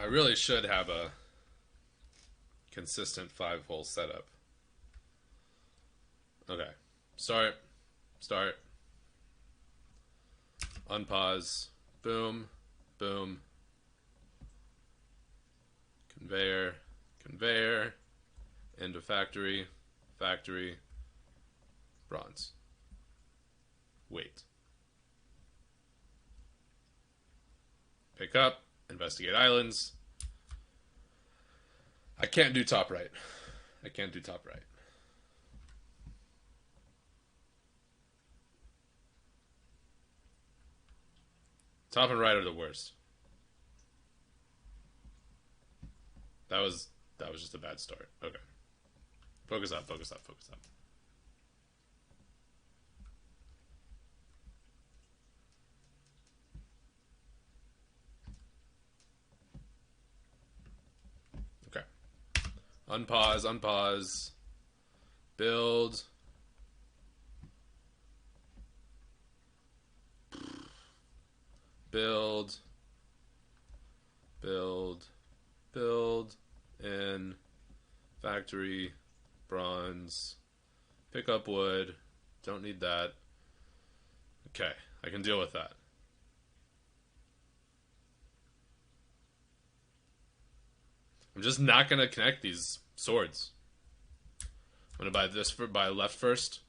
I really should have a consistent 5-hole setup. Okay. Start. Start. Unpause. Boom. Boom. Conveyor. Conveyor. Into factory. Factory. Bronze. Wait. Pick up. Investigate islands. I can't do top right. I can't do top right. Top and right are the worst. That was just a bad start. Okay. Focus up, focus up, focus up. Okay. Unpause, unpause. Build. Build. Build. Build. In. Factory. Bronze. Pick up wood. Don't need that. Okay, I can deal with that. I'm just not gonna connect these swords. I'm gonna buy left first.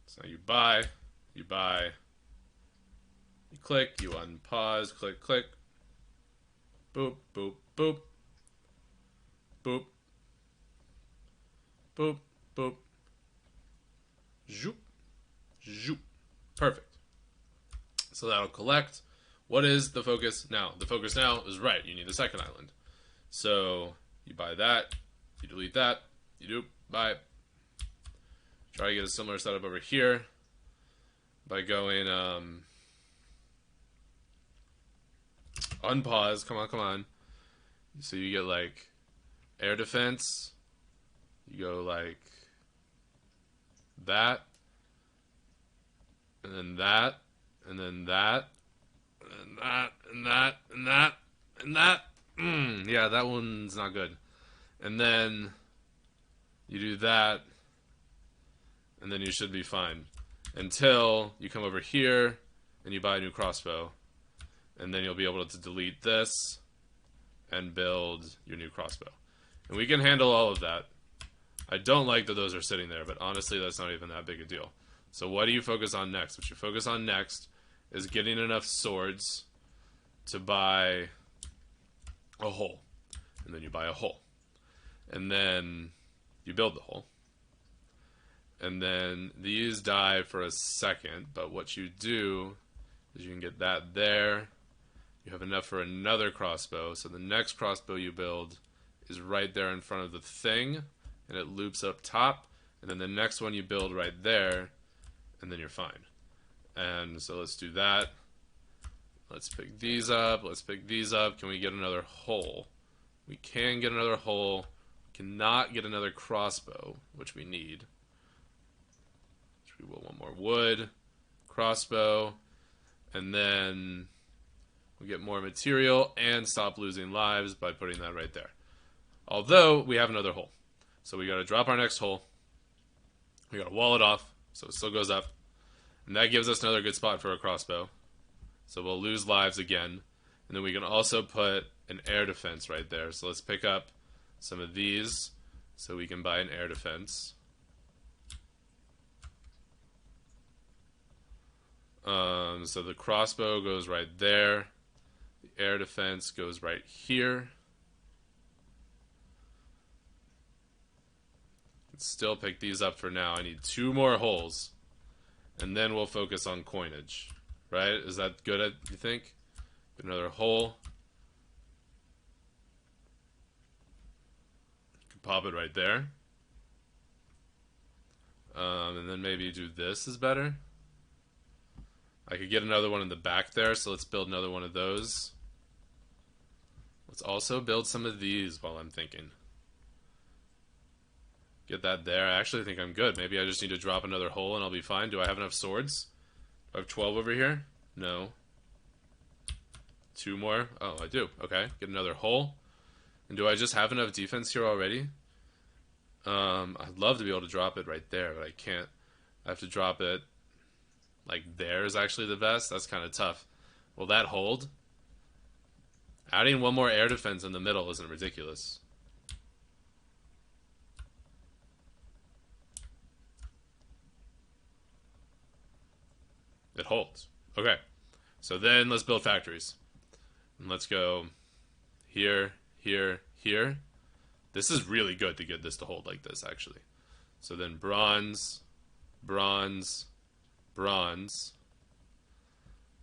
So you buy, you click, you unpause, click, click. Boop, boop, boop. Boop. Boop, boop. Zoop. Zoop. Perfect. So that'll collect. What is the focus now? The focus now is right. You need a second island. So you buy that. You delete that. You do. Buy. Try to get a similar setup over here by going unpause. Come on, come on. So you get like air defense. You go like that, and then that, and then that, and that, and that, and that, and that. Yeah, that one's not good. And then you do that, and then you should be fine. Until you come over here and you buy a new crossbow. And then you'll be able to delete this and build your new crossbow. And we can handle all of that. I don't like that those are sitting there, but honestly, that's not even that big a deal. So what do you focus on next? What you focus on next is getting enough swords to buy a hole. And then you buy a hole. And then you build the hole. And then these die for a second, but what you do is you can get that there. You have enough for another crossbow, so the next crossbow you build is right there in front of the thing, and it loops up top, and then the next one you build right there, and then you're fine. And so let's do that. Let's pick these up. Let's pick these up. Can we get another hole? We can get another hole. We cannot get another crossbow, which we need. We will want more wood, crossbow, and then we'll get more material and stop losing lives by putting that right there. Although we have another hole. So we gotta drop our next hole. We gotta wall it off so it still goes up. And that gives us another good spot for a crossbow. So we'll lose lives again. And then we can also put an air defense right there. So let's pick up some of these so we can buy an air defense. So the crossbow goes right there. The air defense goes right here. Let's still pick these up for now. I need 2 more holes. And then we'll focus on coinage. Right? Is that good, you think? Get another hole. Could pop it right there. And then maybe do this is better. I could get another one in the back there, so let's build another one of those. Let's also build some of these while I'm thinking. Get that there. I actually think I'm good. Maybe I just need to drop another hole and I'll be fine. Do I have enough swords? Do I have 12 over here? No. 2 more? Oh, I do. Okay. Get another hole. And do I just have enough defense here already? I'd love to be able to drop it right there, but I can't. I have to drop it like there is actually the best. That's kind of tough. Will that hold? Adding 1 more air defense in the middle isn't ridiculous. It holds. Okay. So then let's build factories. And let's go here, here, here. This is really good to get this to hold like this, actually. So then bronze, bronze, bronze.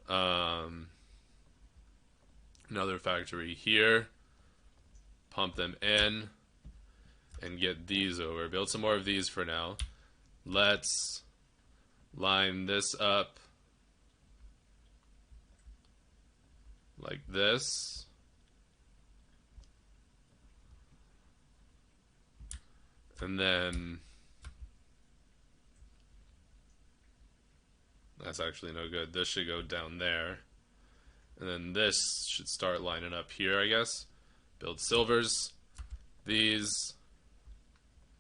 Another factory here. Pump them in. And get these over. Build some more of these for now. Let's line this up like this. And then that's actually no good. This should go down there. And then this should start lining up here, I guess. Build silvers. These.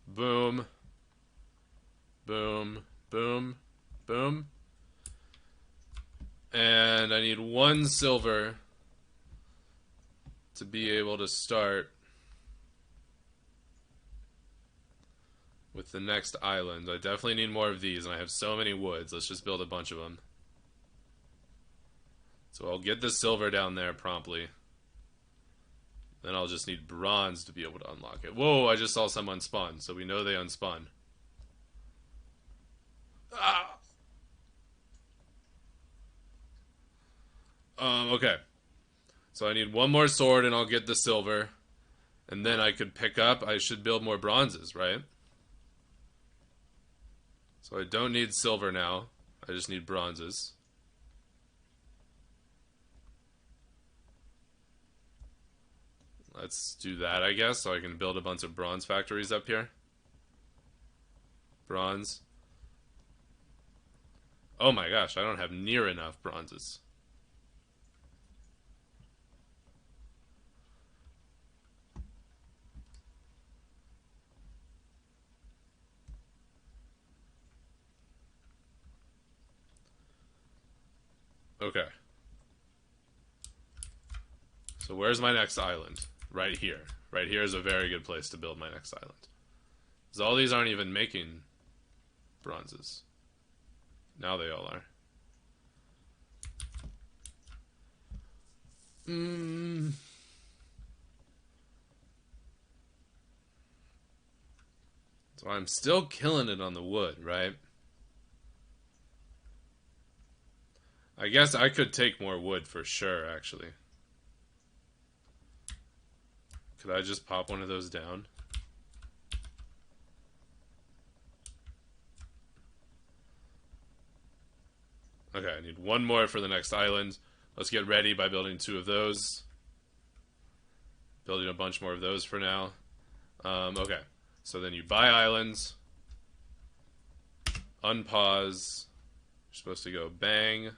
Boom. Boom. Boom. Boom. And I need 1 silver to be able to start with the next island. I definitely need more of these, and I have so many woods. Let's just build a bunch of them. So I'll get the silver down there promptly. Then I'll just need bronze to be able to unlock it. Whoa, I just saw some unspawn, so we know they unspawn. Ah! Okay. So I need 1 more sword and I'll get the silver. And then I could pick up, I should build more bronzes, right? So I don't need silver now. I just need bronzes. Let's do that, I guess, so I can build a bunch of bronze factories up here. Bronze. Oh my gosh, I don't have near enough bronzes. Okay. So where's my next island? Right here. Right here is a very good place to build my next island. Because all these aren't even making bronzes. Now they all are. So I'm still killing it on the wood, right? I guess I could take more wood for sure, actually. Could I just pop one of those down? Okay, I need 1 more for the next island. Let's get ready by building 2 of those. Building a bunch more of those for now. Okay, so then you buy islands. Unpause. You're supposed to go bang.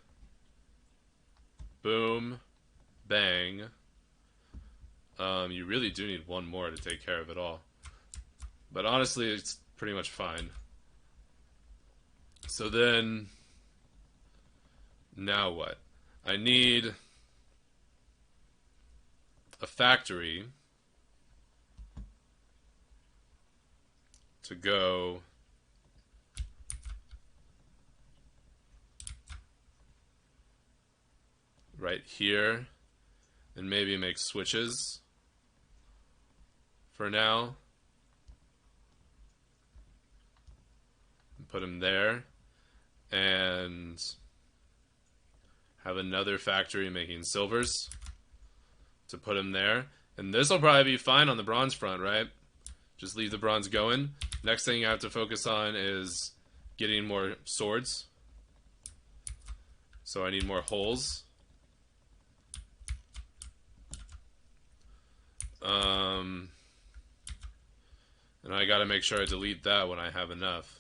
Boom. Bang. You really do need 1 more to take care of it all. But honestly, it's pretty much fine. So then, now what? I need a factory to go right here and maybe make switches for now. Put them there and have another factory making silvers to put them there. And this will probably be fine on the bronze front, right? Just leave the bronze going. Next thing you have to focus on is getting more swords. So I need more holes. And I gotta make sure I delete that when I have enough.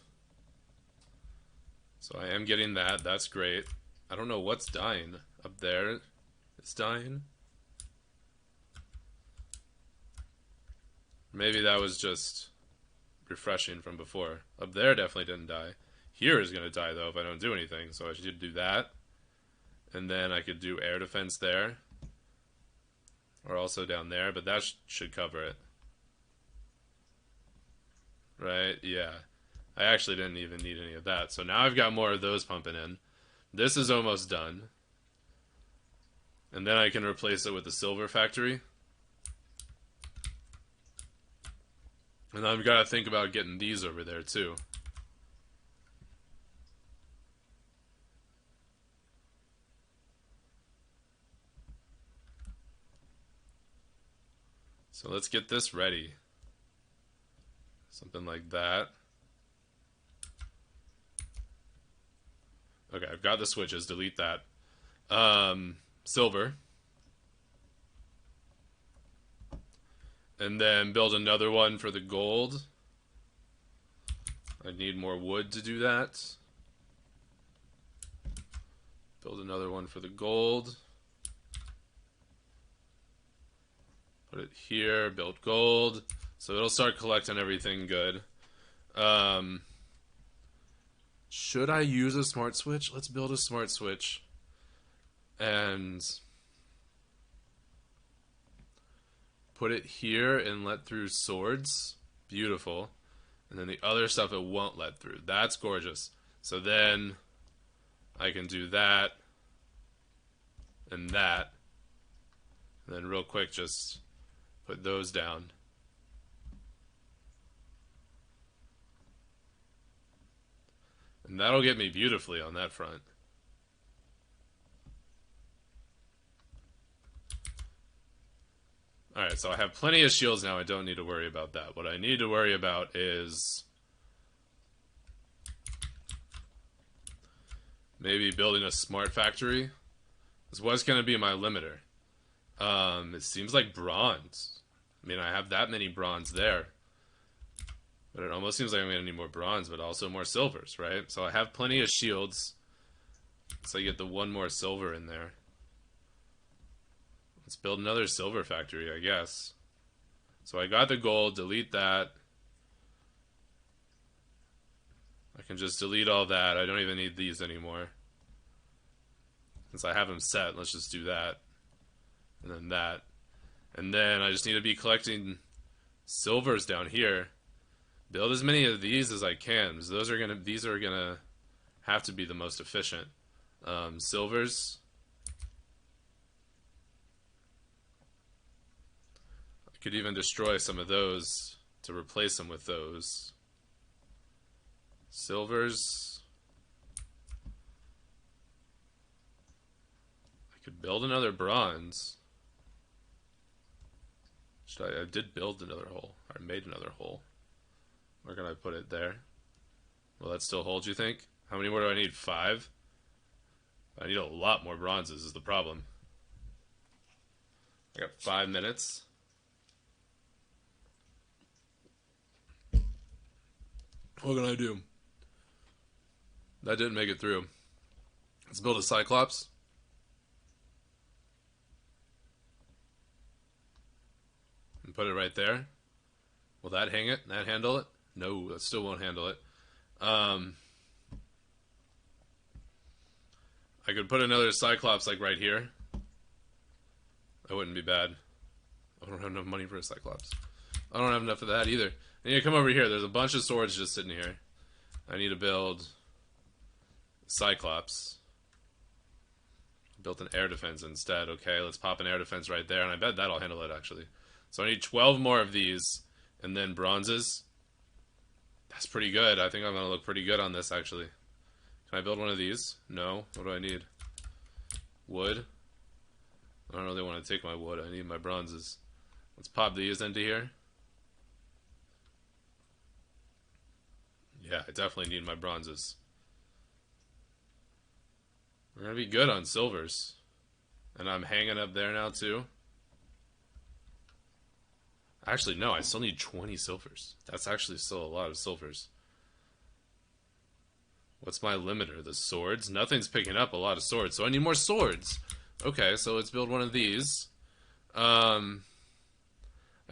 So I am getting that. That's great. I don't know what's dying up there. It's dying. Maybe that was just refreshing from before. Up there definitely didn't die. Here is going to die, though, if I don't do anything. So I should do that. And then I could do air defense there. Or also down there, but that should cover it. Right? Yeah. I actually didn't even need any of that. So now I've got more of those pumping in. This is almost done. And then I can replace it with the silver factory. And I've got to think about getting these over there, too. So let's get this ready. Something like that. Okay, I've got the switches. Delete that. Silver. And then build another one for the gold. I need more wood to do that. Build another one for the gold. Put it here, build gold. So it'll start collecting everything good. Should I use a smart switch? Let's build a smart switch. And put it here and let through swords. Beautiful. And then the other stuff it won't let through. That's gorgeous. So then I can do that and that. And then real quick just put those down. And that'll get me beautifully on that front. Alright, so I have plenty of shields now. I don't need to worry about that. What I need to worry about is maybe building a smart factory. This was going to be my limiter. It seems like bronze. I mean, I have that many bronze there. But it almost seems like I'm going to need more bronze, but also more silvers, right? So I have plenty of shields. So I get the one more silver in there. Let's build another silver factory, I guess. So I got the gold, delete that. I can just delete all that. I don't even need these anymore. Since I have them set, let's just do that. And then that. And then I just need to be collecting silvers down here. Build as many of these as I can, because these are gonna have to be the most efficient. Silvers. I could even destroy some of those to replace them with those. Silvers. I could build another bronze. I did build another hole. I made another hole. Where can I put it? There. Will that still hold, you think? How many more do I need? 5? I need a lot more bronzes is the problem. I got 5 minutes. What can I do? That didn't make it through. Let's build a Cyclops. And put it right there. Will that hang it? That handle it? No, that still won't handle it. I could put another Cyclops like right here. That wouldn't be bad. I don't have enough money for a Cyclops. I don't have enough of that either. I need to come over here. There's a bunch of swords just sitting here. I need to build Cyclops. Built an air defense instead. Okay, let's pop an air defense right there, and I bet that'll handle it actually. So I need 12 more of these, and then bronzes. That's pretty good. I think I'm going to look pretty good on this actually. Can I build one of these? No. What do I need? Wood. I don't really want to take my wood. I need my bronzes. Let's pop these into here. Yeah, I definitely need my bronzes. We're going to be good on silvers. And I'm hanging up there now too. Actually, no, I still need 20 silvers. That's actually still a lot of silvers. What's my limiter? The swords? Nothing's picking up a lot of swords, so I need more swords. Okay, so let's build one of these. I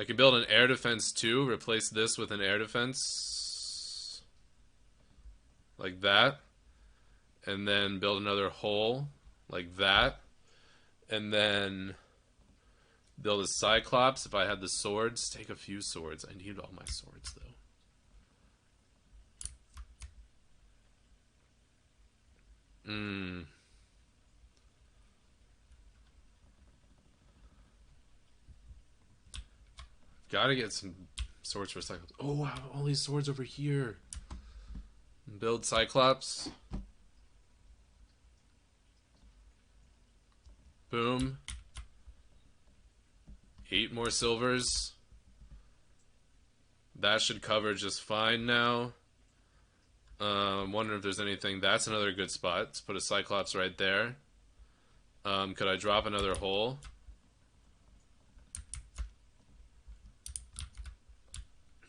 can build an air defense too. Replace this with an air defense. Like that. And then build another hole. Like that. And then build a Cyclops if I had the swords. Take a few swords. I need all my swords, though. Gotta get some swords for Cyclops. Oh, I have all these swords over here. Build Cyclops. Boom. 8 more silvers. That should cover just fine now. I'm wondering if there's anything. That's another good spot. Let's put a Cyclops right there. Could I drop another hole?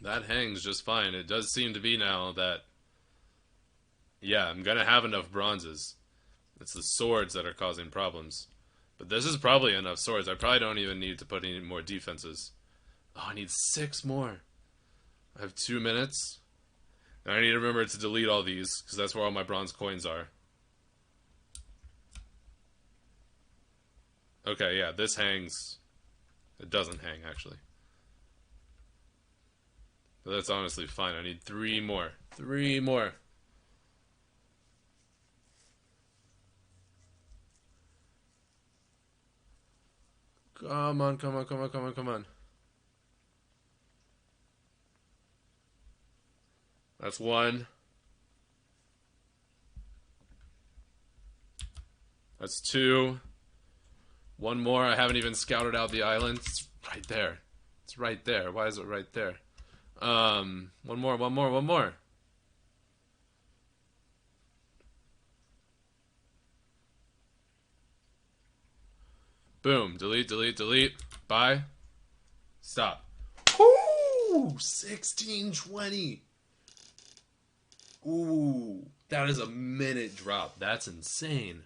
That hangs just fine. It does seem to be now that, yeah, I'm going to have enough bronzes. It's the swords that are causing problems. But this is probably enough swords. I probably don't even need to put any more defenses. Oh, I need 6 more. I have 2 minutes. And I need to remember to delete all these, because that's where all my bronze coins are. Okay, yeah, this hangs. It doesn't hang, actually. But that's honestly fine. I need 3 more. 3 more. Come on, come on, come on, come on, come on. That's 1. That's 2. 1 more. I haven't even scouted out the island. It's right there. It's right there. Why is it right there? 1 more, 1 more, 1 more. Boom. Delete, delete, delete. Bye. Stop. Ooh, 1620. Ooh, that is a minute drop. That's insane.